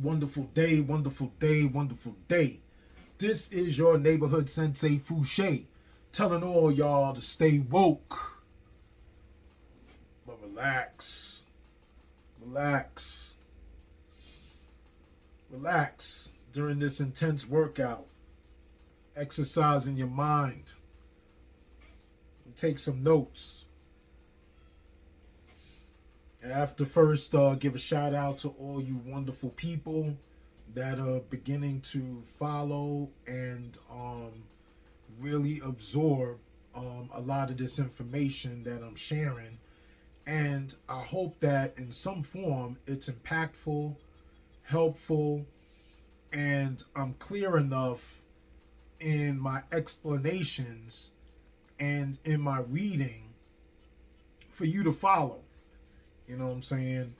Wonderful day, wonderful day, wonderful day. This is your neighborhood sensei Fouché, telling all y'all to stay woke. But relax, relax, relax during this intense workout. Exercising your mind. Take some notes. I have to first give a shout out to all you wonderful people that are beginning to follow and really absorb a lot of this information that I'm sharing. And I hope that in some form it's impactful, helpful, and I'm clear enough in my explanations and in my reading for you to follow. You know what I'm saying?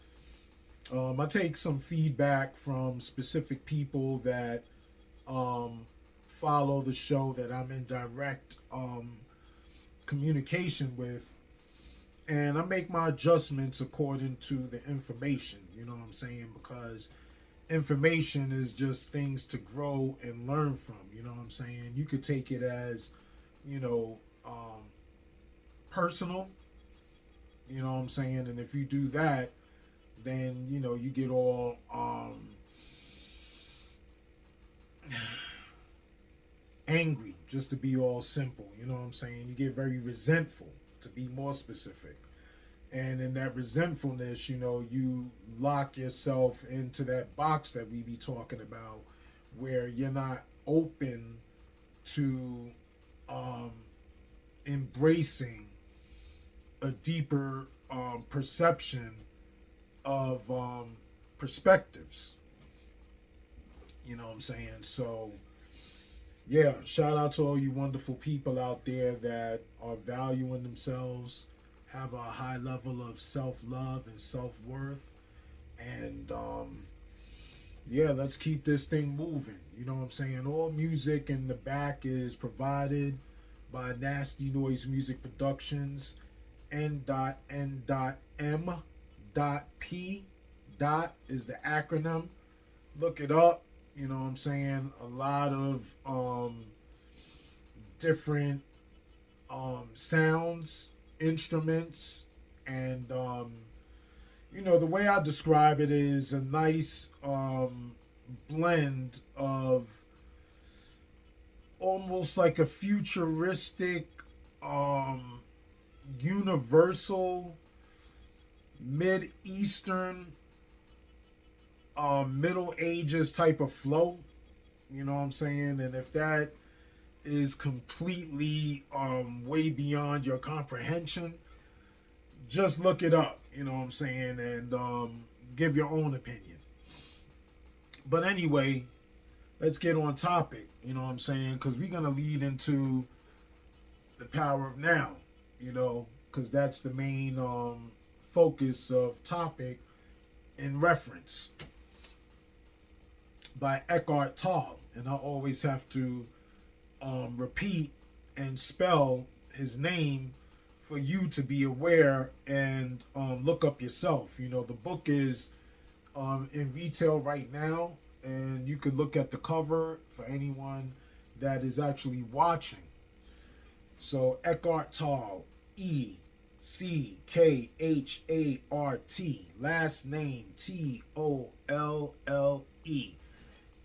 I take some feedback from specific people that follow the show that I'm in direct communication with, and I make my adjustments according to the information. You know what I'm saying? Because information is just things to grow and learn from. You know what I'm saying? You could take it as, you know, personal. You know what I'm saying? And if you do that, then, you know, you get all angry, just to be all simple. You know what I'm saying? You get very resentful, to be more specific. And in that resentfulness, you know, you lock yourself into that box that we be talking about, where you're not open to embracing a deeper perception of perspectives. You know what I'm saying? So, yeah, shout out to all you wonderful people out there that are valuing themselves, have a high level of self-love and self-worth. And, yeah, let's keep this thing moving. You know what I'm saying? All music in the back is provided by Nasty Noise Music Productions. N.M.P. is the acronym. Look it up. You know what I'm saying? A lot of different sounds, instruments, and you know, the way I describe it is a nice blend of almost like a futuristic universal mid-eastern middle ages type of flow. You know what I'm saying? And if that is completely way beyond your comprehension, just look it up. You know what I'm saying? And give your own opinion. But anyway, let's get on topic. You know what I'm saying? Because we're going to lead into the power of now. You know, because that's the main focus of topic in reference by Eckhart Tolle. And I always have to repeat and spell his name for you to be aware and look up yourself. You know, the book is in retail right now, and you could look at the cover for anyone that is actually watching. So Eckhart Tolle, Eckhart, last name Tolle.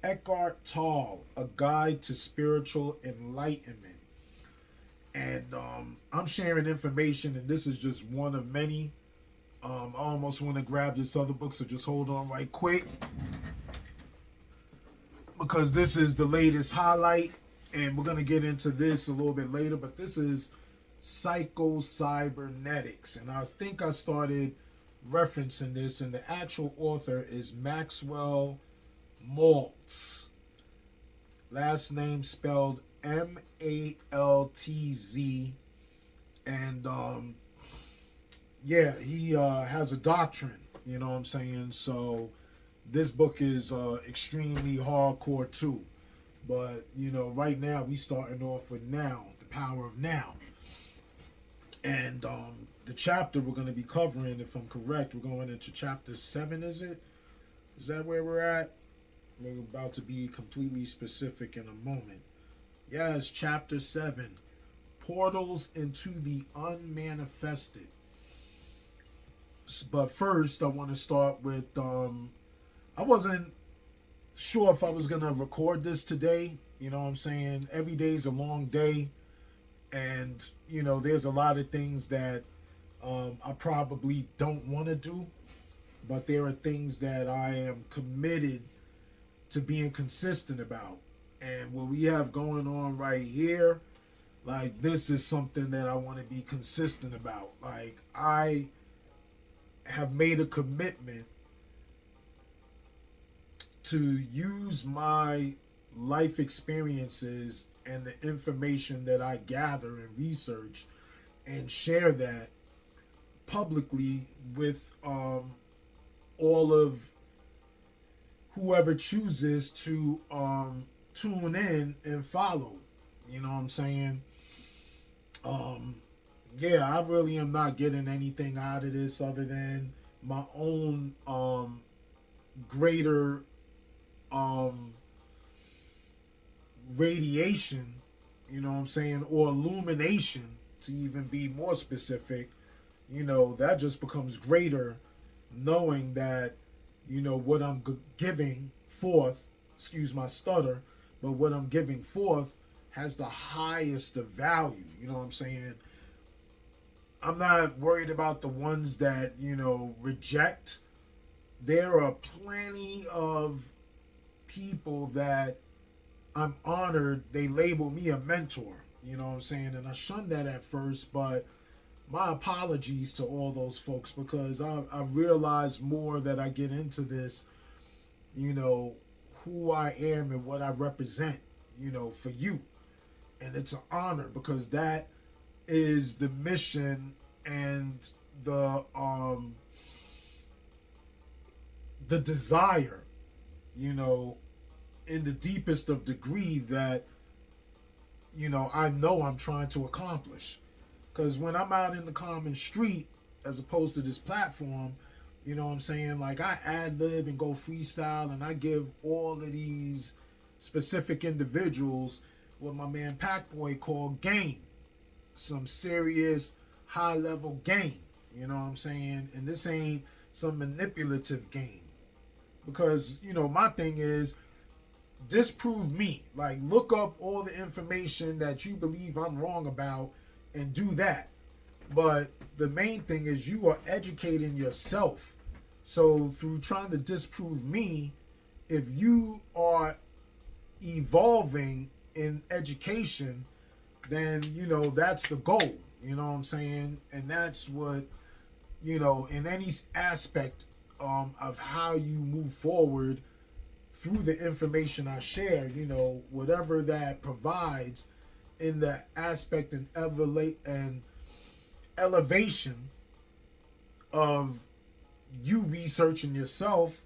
Eckhart Tolle, A Guide to Spiritual Enlightenment. And I'm sharing information, and this is just one of many. I almost want to grab this other book, so just hold on right quick, because this is the latest highlight, and we're going to get into this a little bit later, but this is Psycho-Cybernetics, and I think I started referencing this, and the actual author is Maxwell Maltz. Last name spelled Maltz, and yeah, he has a doctrine, you know what I'm saying? So this book is extremely hardcore too. But, you know, right now we starting off with now, the power of now. And the chapter we're going to be covering, if I'm correct, we're going into chapter 7, is it? Is that where we're at? We're about to be completely specific in a moment. Yes, chapter 7, portals into the unmanifested. But first, I want to start with I wasn't sure if I was going to record this today. You know what I'm saying? Every day's a long day. And, there's a lot of things that I probably don't want to do. But there are things that I am committed to being consistent about. And what we have going on right here, like, this is something that I want to be consistent about. Like, I have made a commitment to use my life experiences and the information that I gather and research and share that publicly with all of whoever chooses to tune in and follow. You know what I'm saying? Yeah, I really am not getting anything out of this other than my own greater radiation, you know what I'm saying, or illumination, to even be more specific. That just becomes greater knowing that, what I'm giving forth, excuse my stutter, but what I'm giving forth has the highest of value. You know what I'm saying? I'm not worried about the ones that, reject. There are plenty of people that I'm honored they label me a mentor. You know what I'm saying? And I shunned that at first, but my apologies to all those folks, because I realize more that I get into this, who I am and what I represent, for you. And it's an honor, because that is the mission and the desire, in the deepest of degree that, I know I'm trying to accomplish. Because when I'm out in the common street, as opposed to this platform, you know what I'm saying? Like, I ad-lib and go freestyle, and I give all of these specific individuals what my man Packboy called game. Some serious high-level game. You know what I'm saying? And this ain't some manipulative game. Because, my thing is, disprove me. Like, look up all the information that you believe I'm wrong about and do that. But the main thing is, you are educating yourself. So through trying to disprove me, if you are evolving in education, then, that's the goal. You know what I'm saying? And that's what, in any aspect of how you move forward through the information I share, whatever that provides in the aspect and elevation of you researching yourself,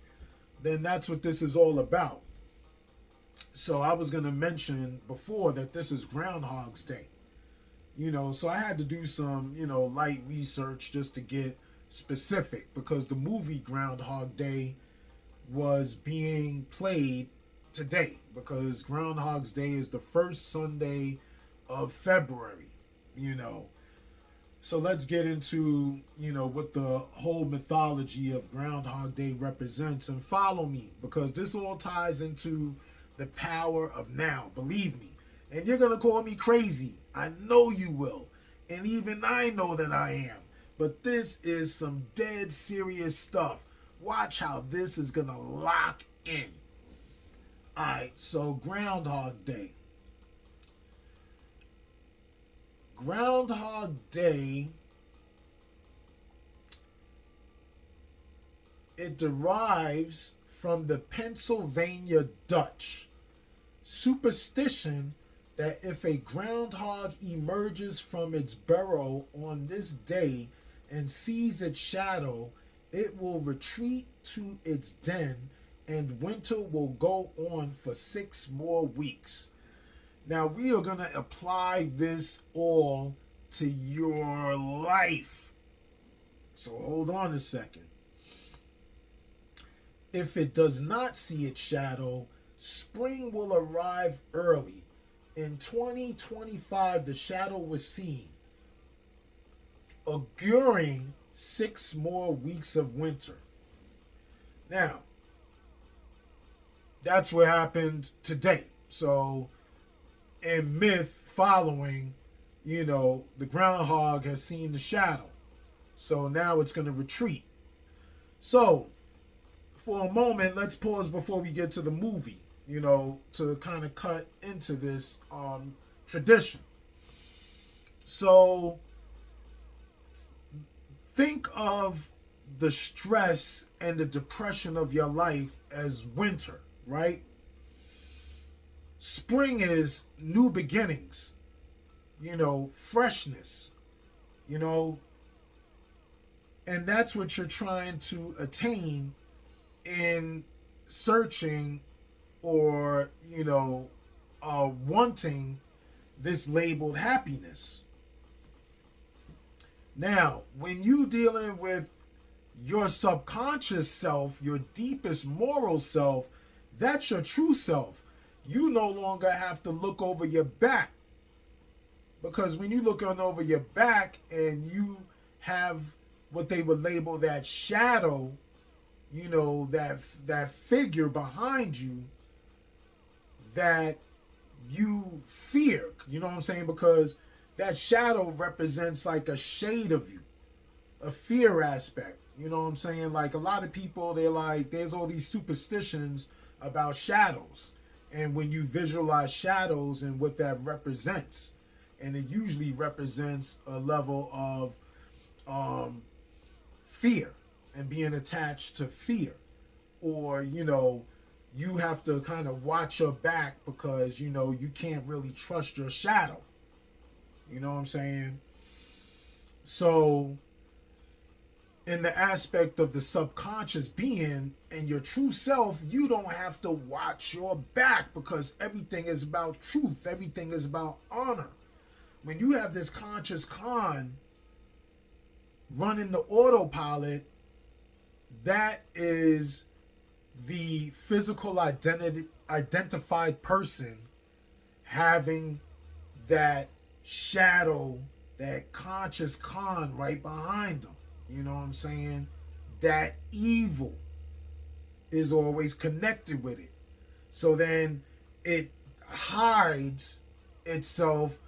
then that's what this is all about. So I was going to mention before that this is Groundhog's Day. So I had to do some, light research just to get specific, because the movie Groundhog Day was being played today, because Groundhog's Day is the first Sunday of February, So let's get into, what the whole mythology of Groundhog Day represents, and follow me, because this all ties into the power of now, believe me. And you're going to call me crazy. I know you will. And even I know that I am. But this is some dead serious stuff. Watch how this is going to lock in. Alright, so Groundhog Day. Groundhog Day, it derives from the Pennsylvania Dutch superstition that if a groundhog emerges from its burrow on this day and sees its shadow, it will retreat to its den, and winter will go on for 6 more weeks. Now, we are going to apply this all to your life. So hold on a second. If it does not see its shadow, spring will arrive early. In 2025, the shadow was seen, auguring 6 more weeks of winter. Now, that's what happened today. So, in myth following, the groundhog has seen the shadow. So now it's going to retreat. So, for a moment, let's pause before we get to the movie, to kind of cut into this tradition. So, think of the stress and the depression of your life as winter, right? Spring is new beginnings, freshness, and that's what you're trying to attain in searching or, wanting this labeled happiness. Now, when you dealing with your subconscious self, your deepest moral self, that's your true self. You no longer have to look over your back. Because when you look on over your back and you have what they would label that shadow, that figure behind you that you fear, you know what I'm saying? Because that shadow represents like a shade of you, a fear aspect. You know what I'm saying? Like a lot of people, they're like, there's all these superstitions about shadows. And when you visualize shadows and what that represents, and it usually represents a level of fear and being attached to fear. Or, you have to kind of watch your back because, you can't really trust your shadow. You know what I'm saying? So, in the aspect of the subconscious being and your true self, you don't have to watch your back because everything is about truth. Everything is about honor. When you have this conscious con running the autopilot, that is the physical identified person having that shadow, that conscious con right behind them. You know what I'm saying? That evil is always connected with it. So then it hides itself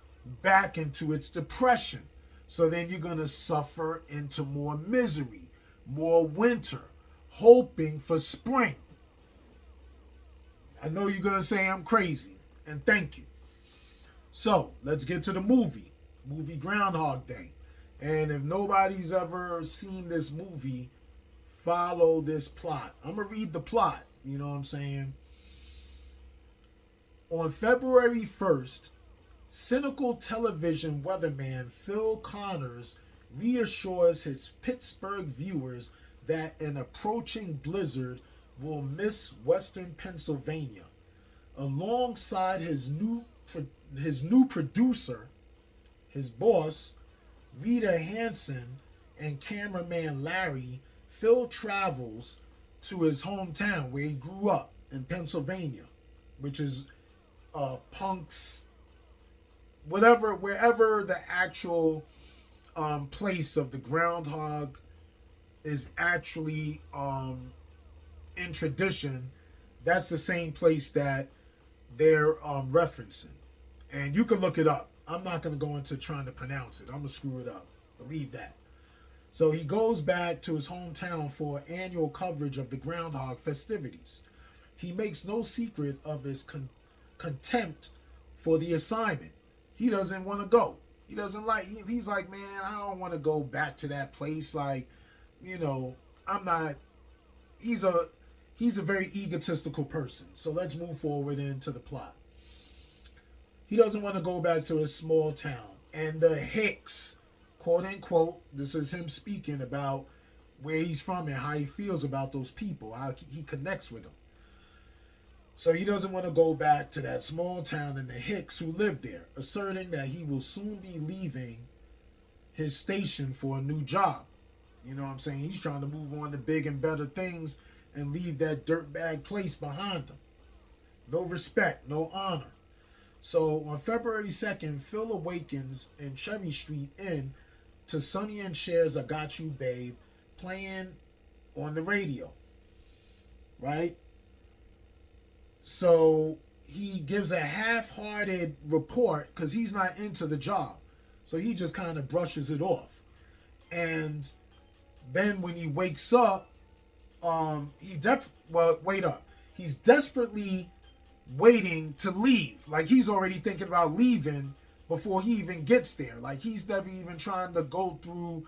back into its depression. So then you're going to suffer into more misery, more winter, hoping for spring. I know you're going to say I'm crazy, and thank you. So let's get to the movie Groundhog Day. And if nobody's ever seen this movie, follow this plot. I'm going to read the plot, you know what I'm saying? On February 1st, cynical television weatherman Phil Connors reassures his Pittsburgh viewers that an approaching blizzard will miss western Pennsylvania. Alongside his new producer, his boss, Rita Hansen, and cameraman Larry, Phil travels to his hometown where he grew up in Pennsylvania, which is Punk's, wherever the actual place of the groundhog is actually in tradition. That's the same place that they're referencing. And you can look it up. I'm not going to go into trying to pronounce it. I'm going to screw it up. Believe that. So he goes back to his hometown for annual coverage of the groundhog festivities. He makes no secret of his contempt for the assignment. He doesn't want to go. He doesn't like, he's like, man, I don't want to go back to that place. Like, I'm not, he's a very egotistical person. So let's move forward into the plot. He doesn't want to go back to his small town. And the Hicks, quote unquote, this is him speaking about where he's from and how he feels about those people, how he connects with them. So he doesn't want to go back to that small town and the Hicks who live there, asserting that he will soon be leaving his station for a new job. You know what I'm saying? He's trying to move on to big and better things and leave that dirtbag place behind them. No respect, no honor. So on February 2nd, Phil awakens in Cherry Street Inn to Sonny and Cher's I Got You Babe playing on the radio, right? So he gives a half-hearted report because he's not into the job. So he just kind of brushes it off. And then when he wakes up, he's desperately waiting to leave. Like he's already thinking about leaving before he even gets there. Like he's never even trying to go through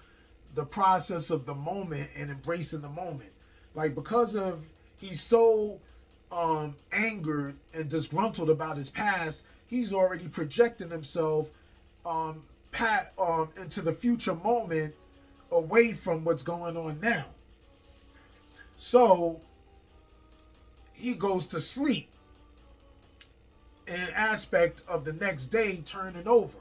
the process of the moment and embracing the moment. Like because of he's so angered and disgruntled about his past, he's already projecting himself into the future moment away from what's going on now. So he goes to sleep. An aspect of the next day turning over.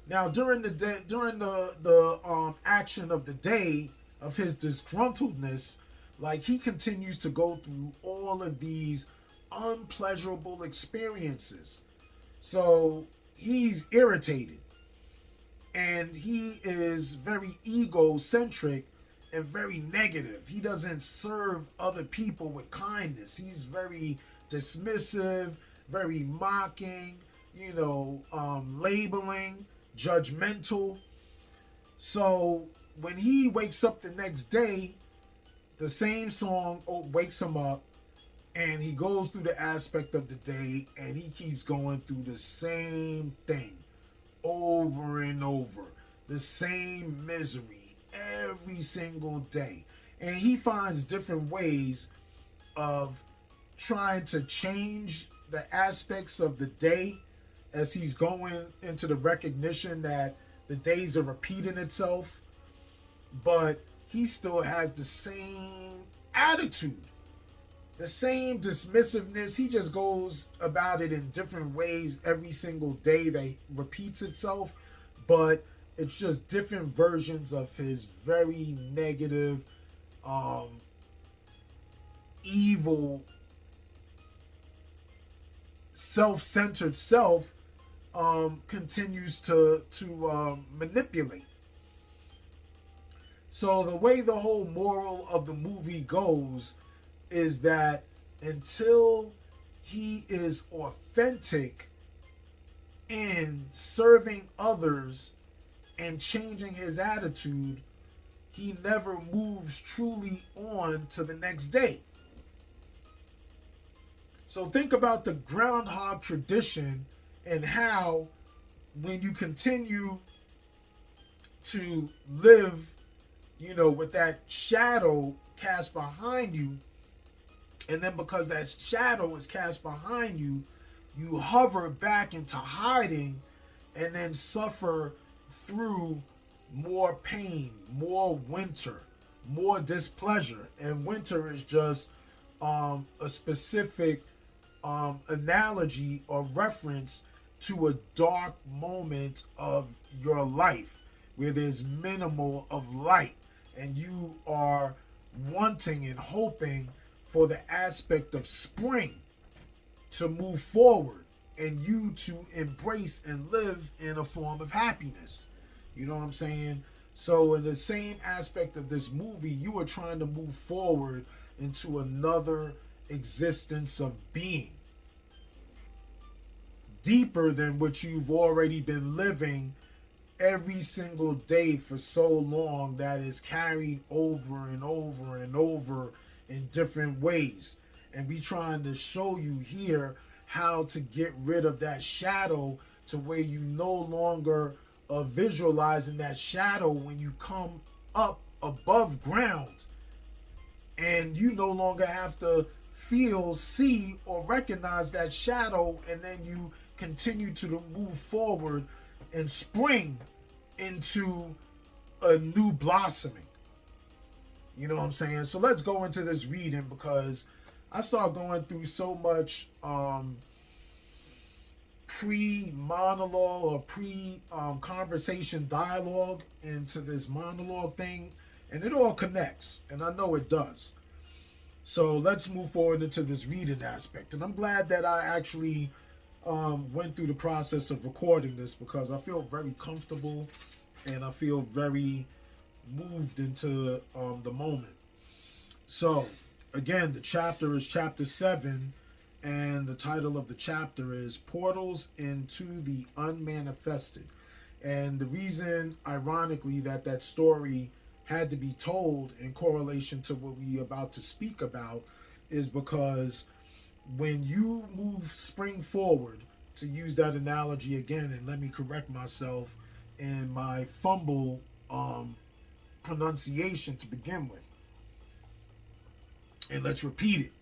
Now during the action of the day of his disgruntledness, like he continues to go through all of these unpleasurable experiences. So he's irritated. And he is very egocentric and very negative. He doesn't serve other people with kindness. He's very dismissive, very mocking, labeling, judgmental. So when he wakes up the next day, the same song wakes him up, and he goes through the aspect of the day, and he keeps going through the same thing over and over, the same misery every single day. And he finds different ways of trying to change the aspects of the day as he's going into the recognition that the days are repeating itself, but he still has the same attitude, the same dismissiveness. He just goes about it in different ways every single day that repeats itself, but it's just different versions of his very negative, evil, self-centered self continues to manipulate. So the way the whole moral of the movie goes is that until he is authentic in serving others and changing his attitude, he never moves truly on to the next day. So think about the groundhog tradition and how when you continue to live, with that shadow cast behind you, and then because that shadow is cast behind you, you hover back into hiding and then suffer through more pain, more winter, more displeasure. And winter is just a specific analogy or reference to a dark moment of your life where there's minimal of light, and you are wanting and hoping for the aspect of spring to move forward and you to embrace and live in a form of happiness. You know what I'm saying? So in the same aspect of this movie, you are trying to move forward into another existence of being, deeper than what you've already been living every single day for so long, that is carried over and over and over in different ways. And we trying to show you here how to get rid of that shadow to where you no longer are visualizing that shadow when you come up above ground, and you no longer have to feel, see, or recognize that shadow, and then you continue to move forward and spring into a new blossoming. You know what I'm saying? So let's go into this reading, because I start going through so much pre-monologue or pre-conversation dialogue into this monologue thing, and it all connects, and I know it does. So let's move forward into this reading aspect. And I'm glad that I actually went through the process of recording this, because I feel very comfortable and I feel very moved into the moment. So, again, the chapter is chapter 7, and the title of the chapter is Portals into the Unmanifested. And the reason, ironically, that story had to be told in correlation to what we are about to speak about is because when you move spring forward, to use that analogy again, and let me correct myself in my fumble pronunciation to begin with, and let's repeat it.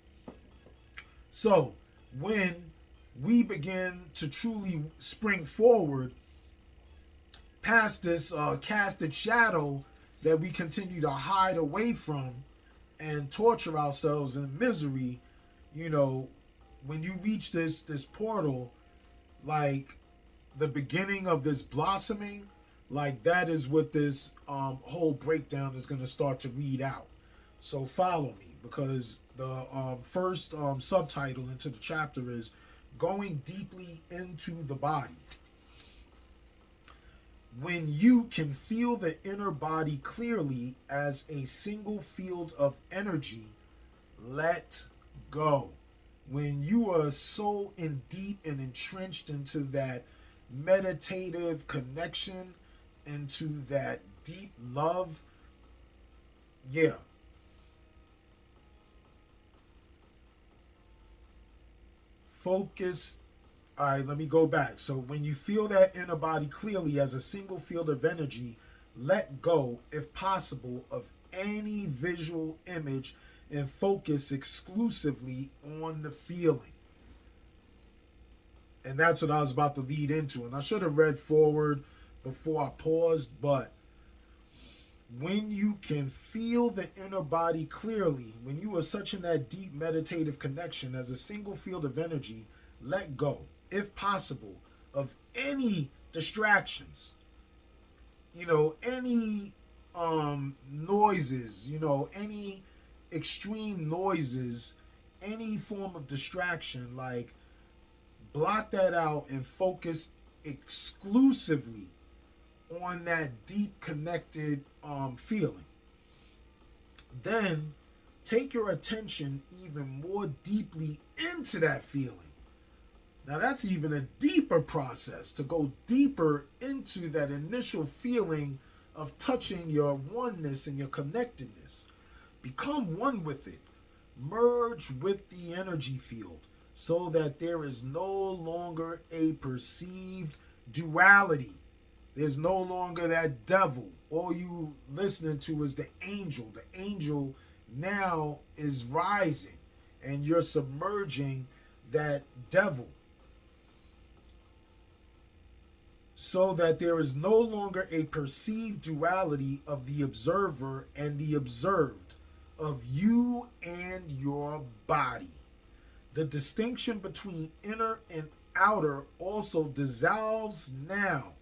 So when we begin to truly spring forward past this casted shadow that we continue to hide away from and torture ourselves in misery, you know, when you reach this portal, like the beginning of this blossoming, like that is what this whole breakdown is going to start to read out. So follow me, because the first subtitle into the chapter is Going Deeply into the Body. When you can feel the inner body clearly as a single field of energy, let go. When you are so in deep and entrenched into that meditative connection, into that deep love, yeah. Focus. All right, let me go back. So when you feel that inner body clearly as a single field of energy, let go, if possible, of any visual image and focus exclusively on the feeling. And that's what I was about to lead into. And I should have read forward before I paused, but when you can feel the inner body clearly, when you are such in that deep meditative connection as a single field of energy, let go, if possible, of any distractions, any noises, any extreme noises, any form of distraction, like block that out and focus exclusively on that deep connected feeling. Then take your attention even more deeply into that feeling. Now that's even a deeper process, to go deeper into that initial feeling of touching your oneness and your connectedness. Become one with it. Merge with the energy field so that there is no longer a perceived duality. There's no longer that devil. All you listening to is the angel. The angel now is rising, and you're submerging that devil, so that there is no longer a perceived duality of the observer and the observed, of you and your body. The distinction between inner and outer also dissolves now.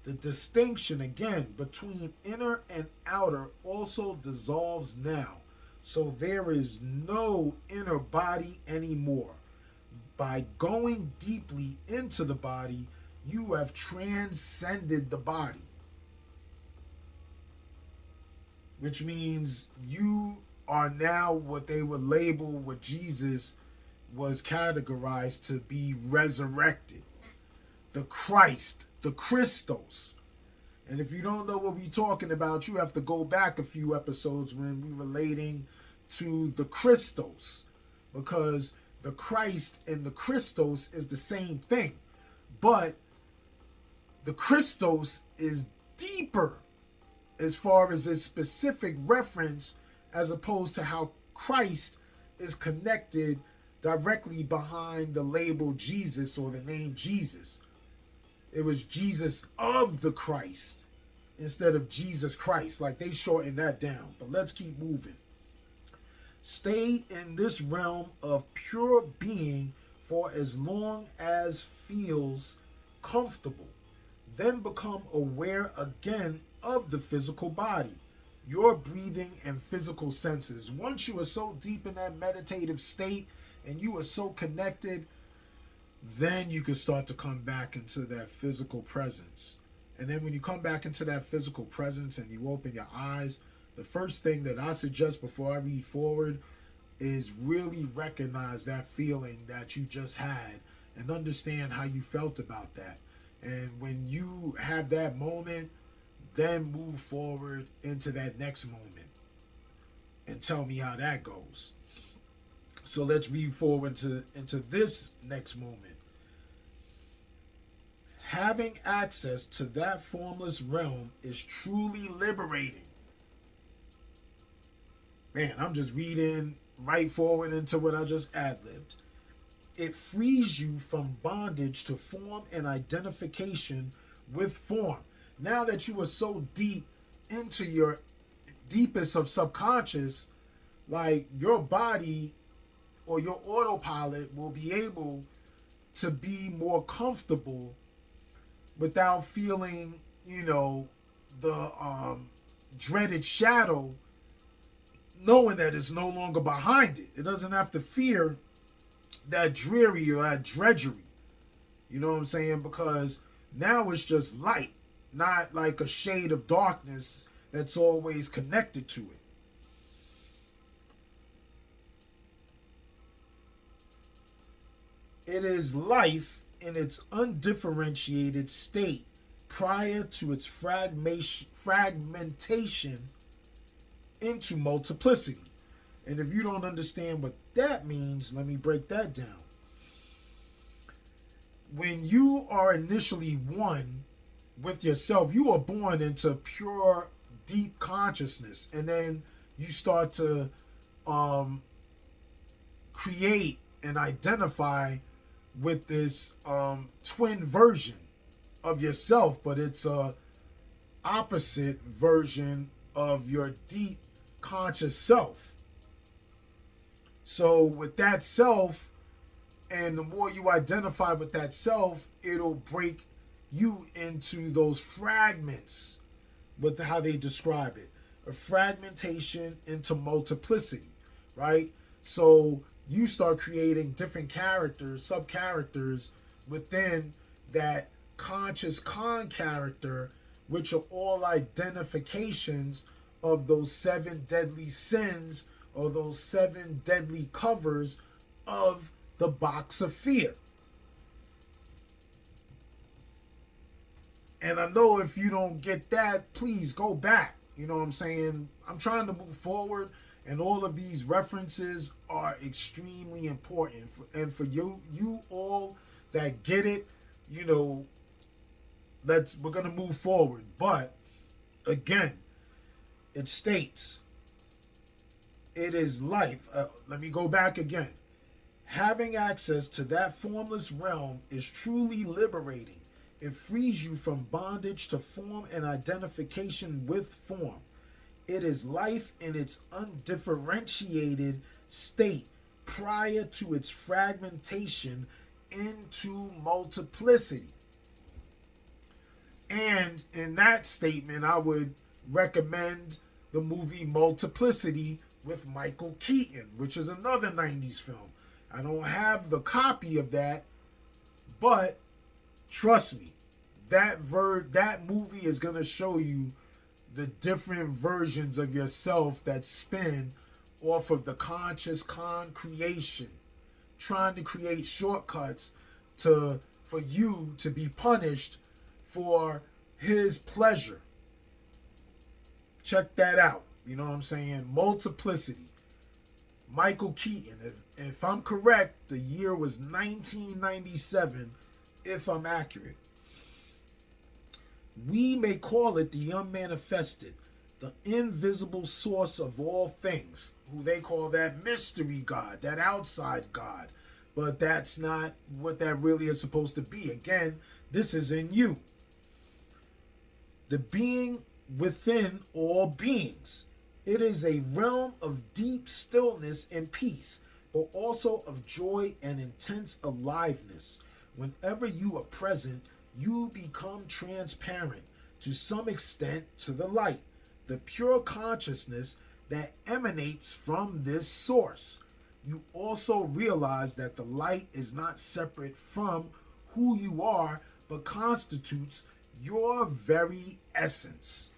The distinction, again, between inner and outer also dissolves now. So there is no inner body anymore. By going deeply into the body, you have transcended the body. Which means you are now what they would label, what Jesus was categorized to be, resurrected. The Christ, the Christos. And if you don't know what we're talking about, you have to go back a few episodes when we're relating to the Christos, because the Christ and the Christos is the same thing. But the Christos is deeper as far as its specific reference, as opposed to how Christ is connected directly behind the label Jesus or the name Jesus. It was Jesus of the Christ instead of Jesus Christ. Like, they shortened that down. But let's keep moving. Stay in this realm of pure being for as long as feels comfortable. Then become aware again of the physical body. your breathing and physical senses. Once you are so deep in that meditative state and you are so connected, then you can start to come back into that physical presence. And then when you come back into that physical presence and you open your eyes, the first thing that I suggest before I read forward is really recognize that feeling that you just had and understand how you felt about that. And when you have that moment, then move forward into that next moment and tell me how that goes. So let's read forward into this next moment. Having access to that formless realm is truly liberating. Man, I'm just reading right forward into what I just ad-libbed. It frees you from bondage to form and identification with form. Now that you are so deep into your deepest of subconscious, like your body or your autopilot will be able to be more comfortable without feeling, the dreaded shadow, knowing that it's no longer behind it. It doesn't have to fear that dreary or that drudgery. You know what I'm saying? Because now it's just light, not like a shade of darkness that's always connected to it. It is life in its undifferentiated state prior to its fragmentation into multiplicity. And if you don't understand what that means, let me break that down. When you are initially one with yourself, you are born into pure, deep consciousness, and then you start to create and identify with this twin version of yourself, but it's a opposite version of your deep conscious self. So with that self, and the more you identify with that self, it'll break you into those fragments, with how they describe it. A fragmentation into multiplicity, right? So you start creating different characters, sub-characters within that conscious con character, which are all identifications of those 7 deadly sins or those 7 deadly covers of the box of fear. And I know if you don't get that, please go back. You know what I'm saying? I'm trying to move forward, and all of these references are extremely important. And for you all that get it, we're going to move forward. But again, it states, it is life. Let me go back again. Having access to that formless realm is truly liberating. It frees you from bondage to form and identification with form. It is life in its undifferentiated state prior to its fragmentation into multiplicity. And in that statement, I would recommend the movie Multiplicity with Michael Keaton, which is another 90s film. I don't have the copy of that, but trust me, that movie is going to show you the different versions of yourself that spin off of the conscious con creation, trying to create shortcuts for you to be punished for his pleasure. Check that out. You know what I'm saying? Multiplicity. Michael Keaton. If I'm correct, the year was 1997, if I'm accurate. We may call it the unmanifested, the invisible source of all things, who they call that mystery God, that outside God. But that's not what that really is supposed to be. Again, this is in you. The being within all beings. It is a realm of deep stillness and peace, but also of joy and intense aliveness. Whenever you are present, you become transparent to some extent to the light. the pure consciousness that emanates from this source. You also realize that the light is not separate from who you are, but constitutes your very essence.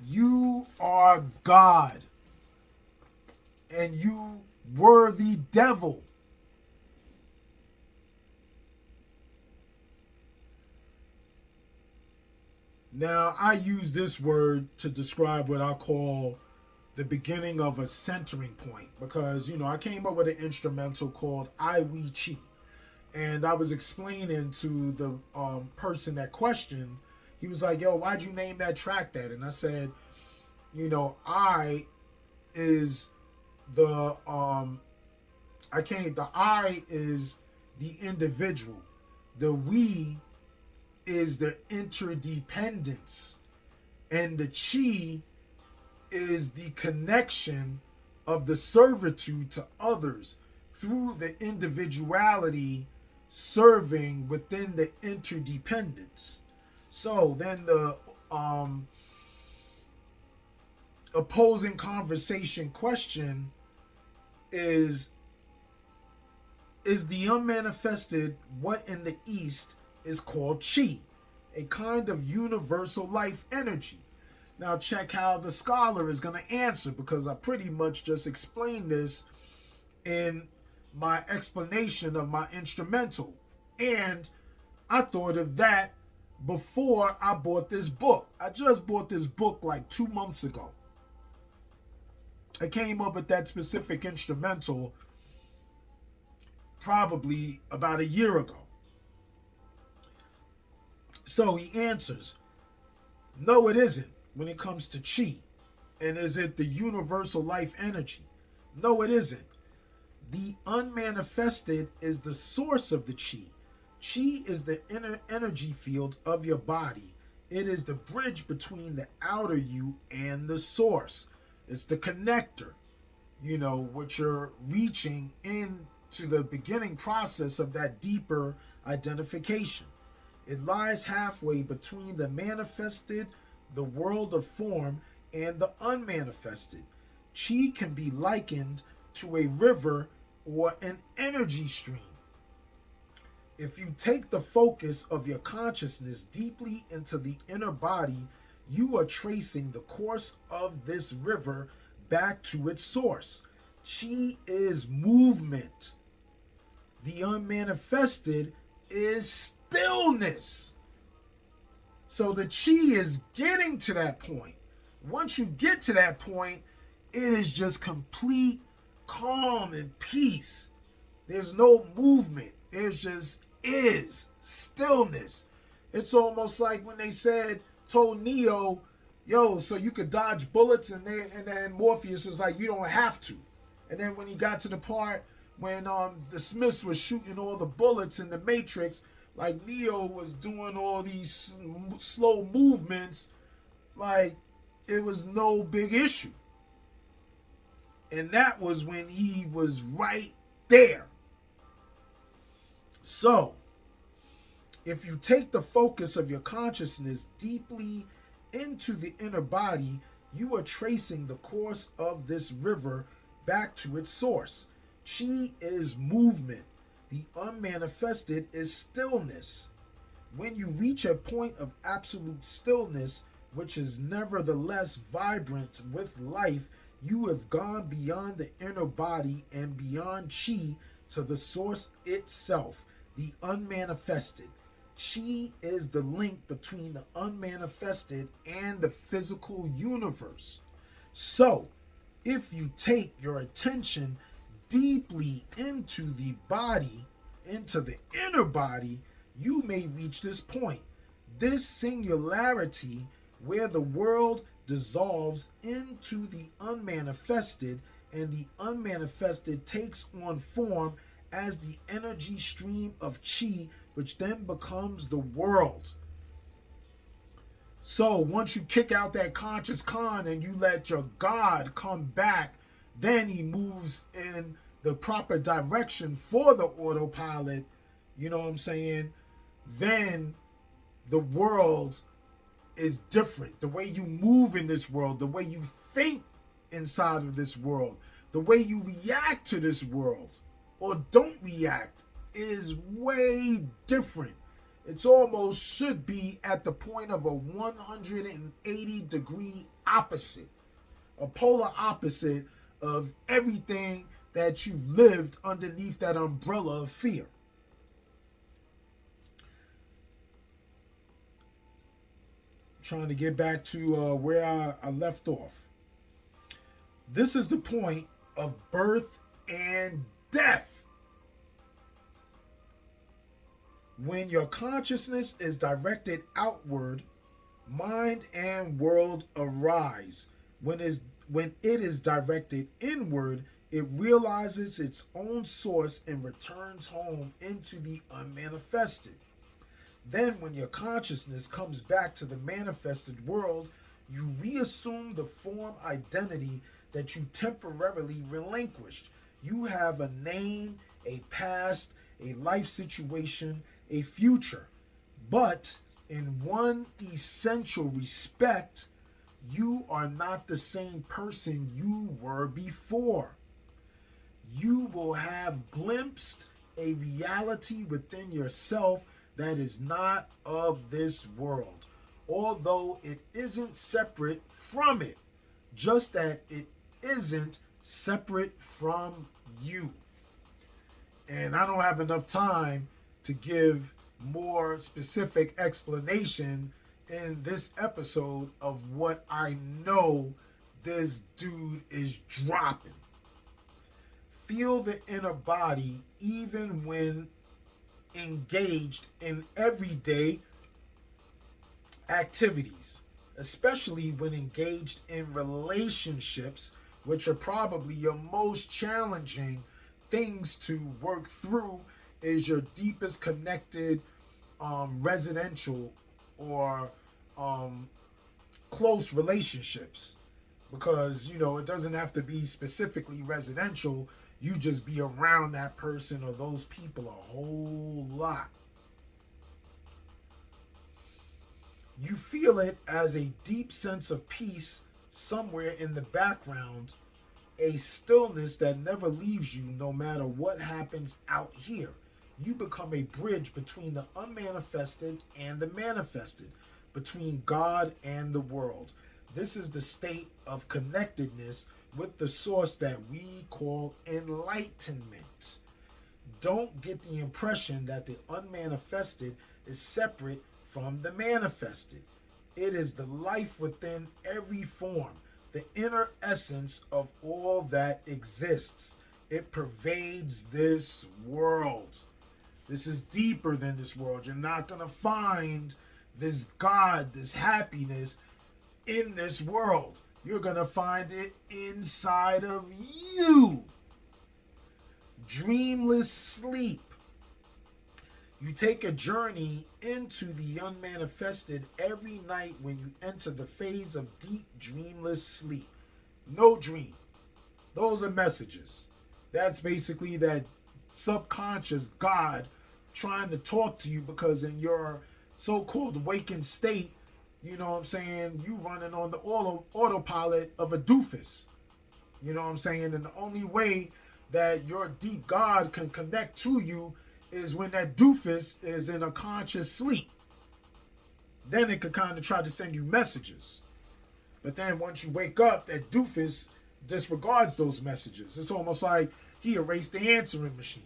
You are God, and you were the devil. Now, I use this word to describe what I call the beginning of a centering point, because, I came up with an instrumental called I We Chi. And I was explaining to the person that questioned, he was like, yo, why'd you name that track that? And I said, I is the I is the individual. The we is the interdependence. And the chi is the connection of the servitude to others through the individuality serving within the interdependence. So then the opposing conversation question is the unmanifested what in the East is called chi, a kind of universal life energy. Now check how the scholar is going to answer, because I pretty much just explained this in my explanation of my instrumental. And I thought of that before I bought this book. I just bought this book like 2 months ago. I came up with that specific instrumental probably about a year ago. So he answers, no, it isn't when it comes to chi. And is it the universal life energy? No, it isn't. The unmanifested is the source of the chi. Chi is the inner energy field of your body. It is the bridge between the outer you and the source. It's the connector, what you're reaching into the beginning process of that deeper identification. It lies halfway between the manifested, the world of form, and the unmanifested. Chi can be likened to a river or an energy stream. If you take the focus of your consciousness deeply into the inner body, you are tracing the course of this river back to its source. Chi is movement. The unmanifested is stillness. So the chi is getting to that point. Once you get to that point, it is just complete calm and peace. There's no movement. There's just stillness. It's almost like when they told Neo, yo, so you could dodge bullets, and then Morpheus was like, you don't have to. And then when he got to the part when the Smiths was shooting all the bullets in the Matrix, like Neo was doing all these slow movements, like it was no big issue. And that was when he was right there. So, if you take the focus of your consciousness deeply into the inner body, you are tracing the course of this river back to its source. Chi is movement. The unmanifested is stillness. When you reach a point of absolute stillness, which is nevertheless vibrant with life, you have gone beyond the inner body and beyond chi to the source itself, the unmanifested. Chi is the link between the unmanifested and the physical universe. So, if you take your attention deeply into the body, into the inner body, you may reach this point, this singularity where the world dissolves into the unmanifested and the unmanifested takes on form as the energy stream of chi, which then becomes the world. So once you kick out that conscious con and you let your God come back, then he moves in the proper direction for the autopilot, you know what I'm saying? Then the world is different. The way you move in this world, the way you think inside of this world, the way you react to this world or don't react is way different. It's almost should be at the point of a 180-degree opposite, a polar opposite of everything that you've lived underneath that umbrella of fear. Trying to get back to where I left off. This is the point of birth and death. When your consciousness is directed outward, mind and world arise. When it is directed inward, it realizes its own source and returns home into the unmanifested. Then when your consciousness comes back to the manifested world, you reassume the form identity that you temporarily relinquished. You have a name, a past, a life situation, a future. But in one essential respect, you are not the same person you were before. You will have glimpsed a reality within yourself that is not of this world, although it isn't separate from it, just that it isn't separate from you. And I don't have enough time to give more specific explanation in this episode of what I know this dude is dropping. Feel the inner body even when engaged in everyday activities, especially when engaged in relationships, which are probably your most challenging things to work through, is your deepest connected residential or close relationships. Because, it doesn't have to be specifically residential. You just be around that person or those people a whole lot. You feel it as a deep sense of peace somewhere in the background, a stillness that never leaves you no matter what happens out here. You become a bridge between the unmanifested and the manifested, between God and the world. This is the state of connectedness with the source that we call enlightenment. Don't get the impression that the unmanifested is separate from the manifested. It is the life within every form, the inner essence of all that exists. It pervades this world. This is deeper than this world. You're not going to find this God, this happiness in this world. You're going to find it inside of you. Dreamless sleep. You take a journey into the unmanifested every night when you enter the phase of deep dreamless sleep. No dream. Those are messages. That's basically that subconscious God trying to talk to you, because in your so-called awakened state, you running on the autopilot of a doofus. You know what I'm saying? And the only way that your deep God can connect to you is when that doofus is in a conscious sleep. Then it could kind of try to send you messages. But then once you wake up, that doofus disregards those messages. It's almost like he erased the answering machine.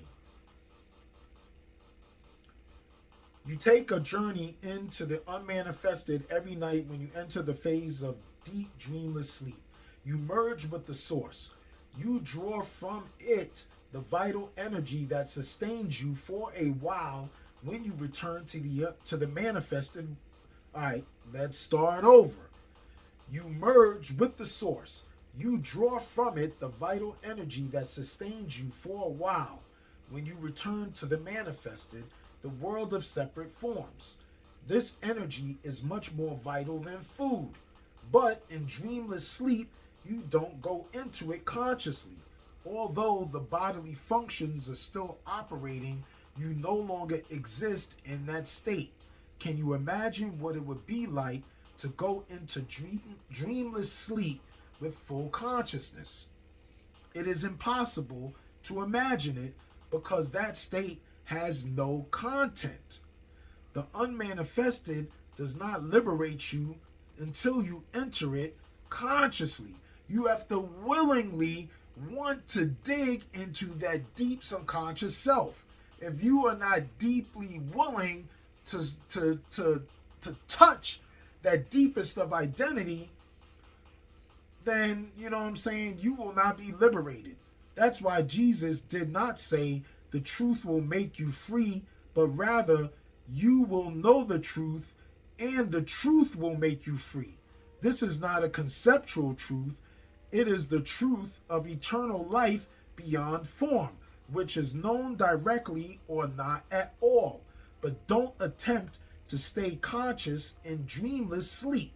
You take a journey into the unmanifested every night when you enter the phase of deep dreamless sleep. You merge with the source. You draw from it the vital energy that sustains you for a while when you return to the manifested. All right, let's start over. You merge with the source. You draw from it the vital energy that sustains you for a while when you return to the manifested, the world of separate forms. This energy is much more vital than food. But in dreamless sleep, you don't go into it consciously. Although the bodily functions are still operating, you no longer exist in that state. Can you imagine what it would be like to go into dreamless sleep with full consciousness. It is impossible to imagine it because that state has no content. The unmanifested does not liberate you until you enter it consciously. You have to willingly want to dig into that deep subconscious self. If you are not deeply willing to touch that deepest of identity, then, you know what I'm saying, you will not be liberated. That's why Jesus did not say the truth will make you free, but rather you will know the truth and the truth will make you free. This is not a conceptual truth. It is the truth of eternal life beyond form, which is known directly or not at all. But don't attempt to stay conscious in dreamless sleep.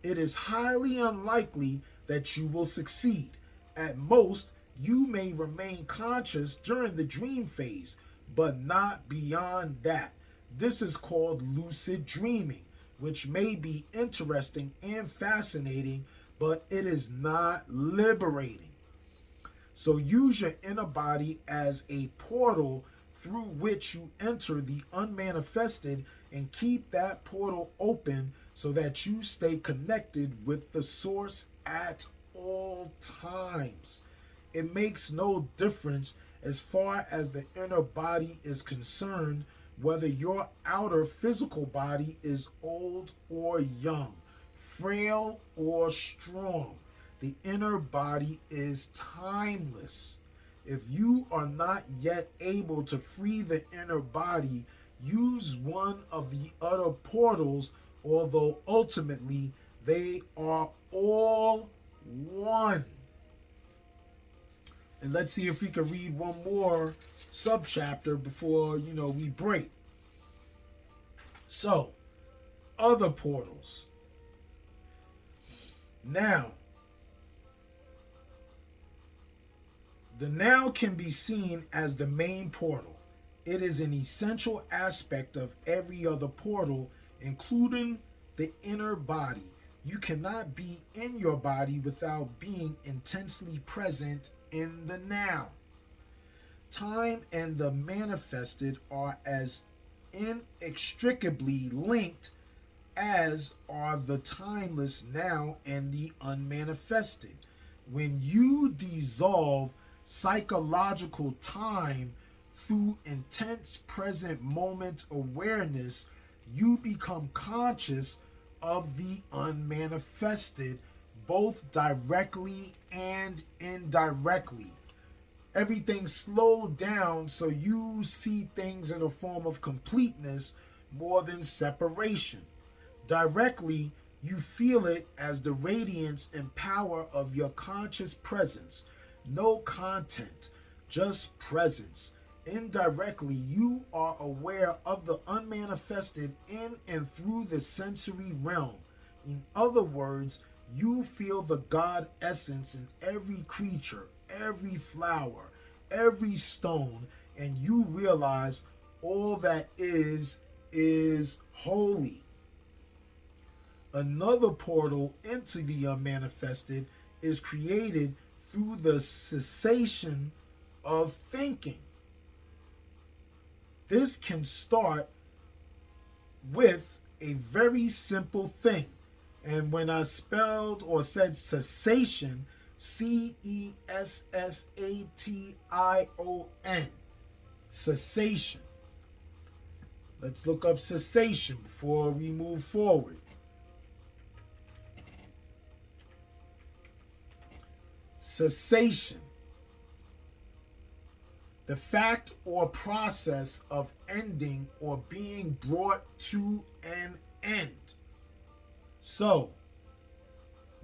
It is highly unlikely that you will succeed. At most, you may remain conscious during the dream phase, but not beyond that. This is called lucid dreaming, which may be interesting and fascinating, but it is not liberating. So use your inner body as a portal through which you enter the unmanifested, and keep that portal open so that you stay connected with the source at all times. It makes no difference as far as the inner body is concerned whether your outer physical body is old or young, frail or strong. The inner body is timeless. If you are not yet able to free the inner body, use one of the other portals, although ultimately they are all one. And let's see if we can read one more subchapter before, we break. So, other portals. Now, the now can be seen as the main portal. It is an essential aspect of every other portal, including the inner body. You cannot be in your body without being intensely present in the now. Time and the manifested are as inextricably linked as are the timeless now and the unmanifested. When you dissolve psychological time through intense present moment awareness, you become conscious of the unmanifested, both directly and indirectly. Everything slowed down so you see things in a form of completeness more than separation. Directly, you feel it as the radiance and power of your conscious presence. No content, just presence. Indirectly, you are aware of the unmanifested in and through the sensory realm. In other words, you feel the God essence in every creature, every flower, every stone, and you realize all that is holy. Another portal into the unmanifested is created through the cessation of thinking. This can start with a very simple thing. And when I spelled or said cessation, cessation, cessation. Let's look up cessation before we move forward. Cessation. The fact or process of ending or being brought to an end. So,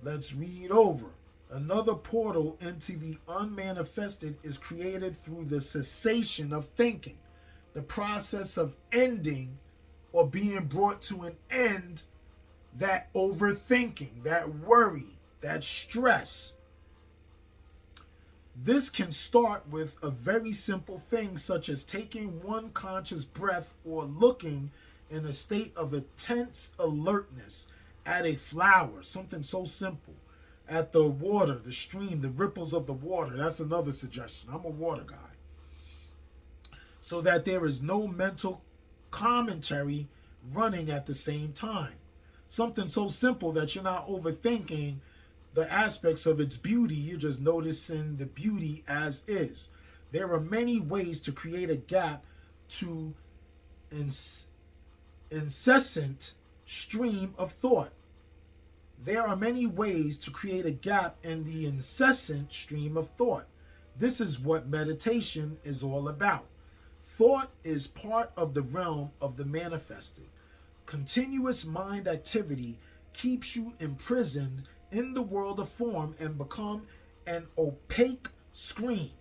let's read over. Another portal into the unmanifested is created through the cessation of thinking. The process of ending or being brought to an end, that overthinking, that worry, that stress. This can start with a very simple thing such as taking one conscious breath or looking in a state of intense alertness at a flower, something so simple, at the water, the stream, the ripples of the water. That's another suggestion. I'm a water guy. So that there is no mental commentary running at the same time. Something so simple that you're not overthinking the aspects of its beauty. You're just noticing the beauty as is. There are many ways to create a gap to incessant stream of thought. There are many ways to create a gap in the incessant stream of thought. This is what meditation is all about. Thought is part of the realm of the manifested. Continuous mind activity keeps you imprisoned in the world of form and become an opaque screen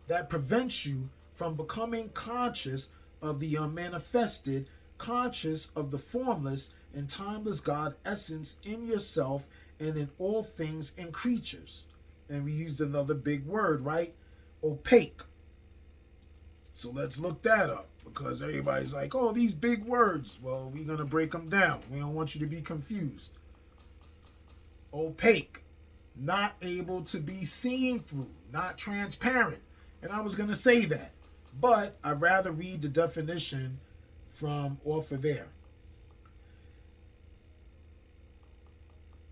that prevents you from becoming conscious of the unmanifested, conscious of the formless and timeless God essence in yourself and in all things and creatures. And we used another big word, right? Opaque. So let's look that up, because everybody's like, oh, these big words. Well, we're going to break them down. We don't want you to be confused. Opaque, not able to be seen through, not transparent. And I was going to say that, but I'd rather read the definition from off of there.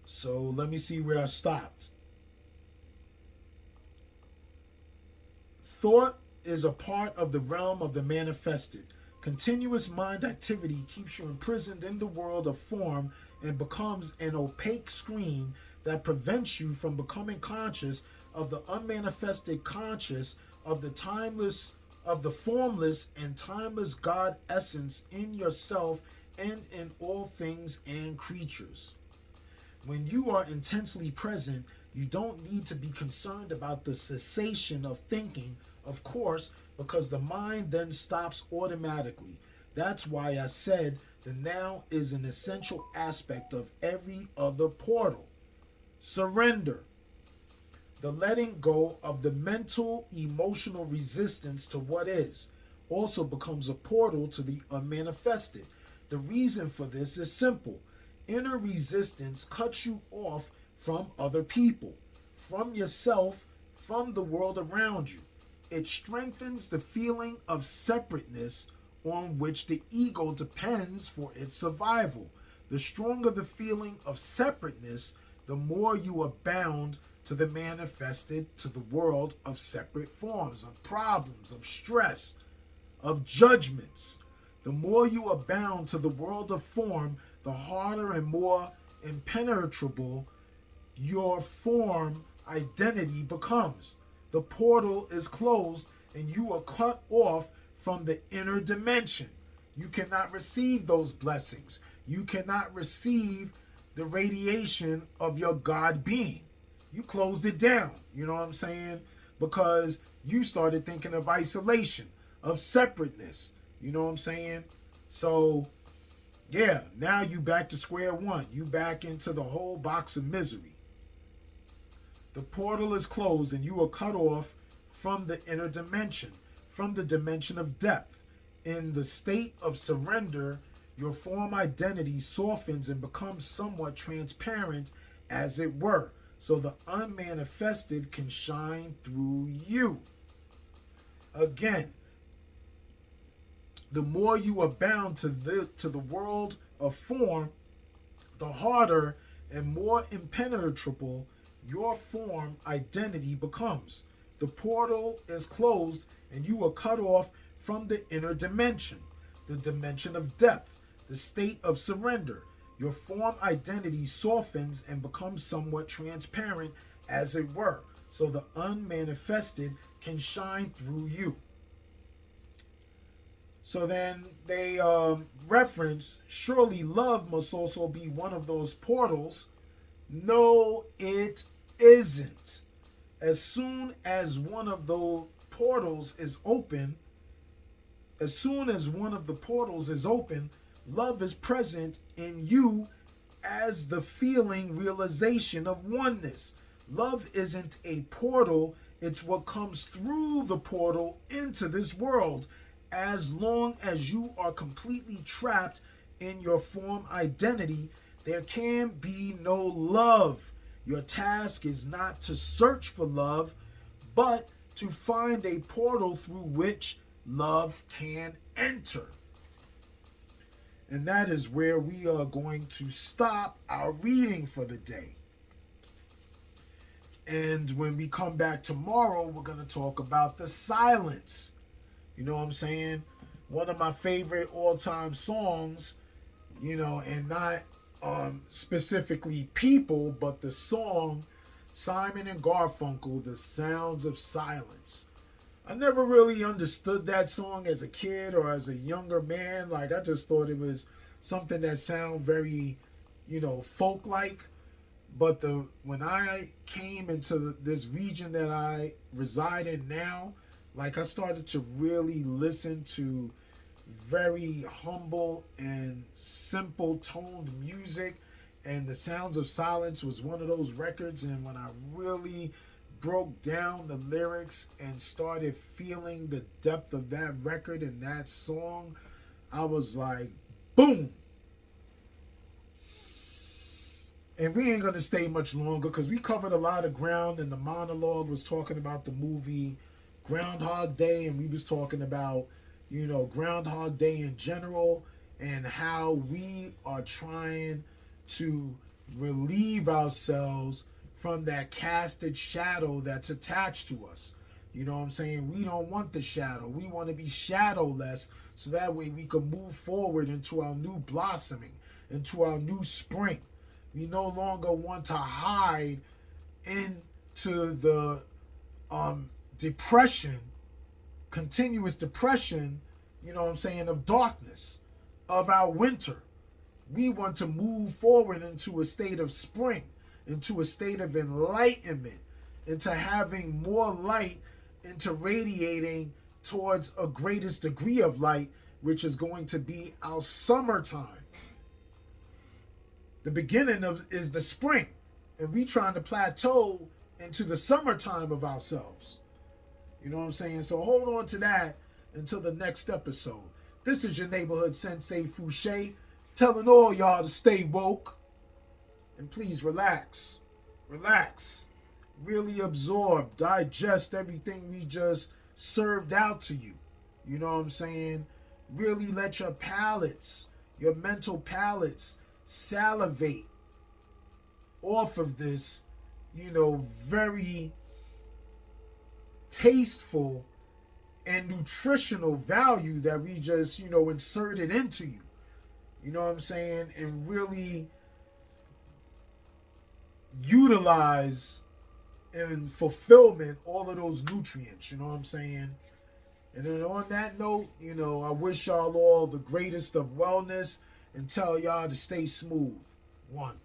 So let me see where I stopped. Thought is a part of the realm of the manifested. Continuous mind activity keeps you imprisoned in the world of form and becomes an opaque screen that prevents you from becoming conscious of the unmanifested, conscious of the timeless, of the formless and timeless God essence in yourself and in all things and creatures. When you are intensely present, you don't need to be concerned about the cessation of thinking, of course, because the mind then stops automatically. That's why I said the now is an essential aspect of every other portal. Surrender. The letting go of the mental, emotional resistance to what is also becomes a portal to the unmanifested. The reason for this is simple. Inner resistance cuts you off from other people, from yourself, from the world around you. It strengthens the feeling of separateness on which the ego depends for its survival. The stronger the feeling of separateness, the more you are bound to the manifested, to the world of separate forms, of problems, of stress, of judgments. The more you are bound to the world of form, the harder and more impenetrable your form identity becomes. The portal is closed and you are cut off from the inner dimension. You cannot receive those blessings. You cannot receive the radiation of your God being. You closed it down, you know what I'm saying? Because you started thinking of isolation, of separateness, you know what I'm saying? So, yeah, now you back to square one. You back into the whole box of misery. The portal is closed and you are cut off from the inner dimension, from the dimension of depth. In the state of surrender, your form identity softens and becomes somewhat transparent, as it were, so the unmanifested can shine through you. Again, the more you are bound to the world of form, the harder and more impenetrable your form identity becomes. The portal is closed and you are cut off from the inner dimension, the dimension of depth, the state of surrender. Your form identity softens and becomes somewhat transparent, as it were, so the unmanifested can shine through you. So then they reference, surely love must also be one of those portals. No, it isn't. As soon as one of those portals is open, love is present in you as the feeling realization of oneness. Love isn't a portal, it's what comes through the portal into this world. As long as you are completely trapped in your form identity, There can be no love. Your task is not to search for love, but to find a portal through which love can enter. And that is where we are going to stop our reading for the day. And when we come back tomorrow, we're going to talk about the silence. You know what I'm saying? One of my favorite all-time songs, and not specifically people, but the song Simon and Garfunkel, The Sounds of Silence. I never really understood that song as a kid or as a younger man. Like, I just thought it was something that sounded very, folk-like. But when I came into this region that I reside in now, like, I started to really listen to very humble and simple toned music. And The Sounds of Silence was one of those records. And when I really broke down the lyrics and started feeling the depth of that record and that song, I was like, boom. And we ain't going to stay much longer because we covered a lot of ground, and the monologue was talking about the movie Groundhog Day, and we was talking about, Groundhog Day in general and how we are trying to relieve ourselves from that casted shadow that's attached to us. You know what I'm saying? We don't want the shadow. We want to be shadowless so that way we can move forward into our new blossoming, into our new spring. We no longer want to hide into the depression, continuous depression, of darkness, of our winter. We want to move forward into a state of spring, into a state of enlightenment, into having more light, into radiating towards a greatest degree of light, which is going to be our summertime. The beginning is the spring, and we trying to plateau into the summertime of ourselves. You know what I'm saying? So hold on to that until the next episode. This is your neighborhood Sensei Fouché, telling all y'all to stay woke. And please relax. Relax. Really absorb, digest everything we just served out to you. You know what I'm saying? Really let your palates, your mental palates, salivate off of this, very tasteful and nutritional value that we just, inserted into you. You know what I'm saying? And really utilize and fulfillment all of those nutrients. You know what I'm saying? And then on that note, I wish y'all all the greatest of wellness and tell y'all to stay smooth. One.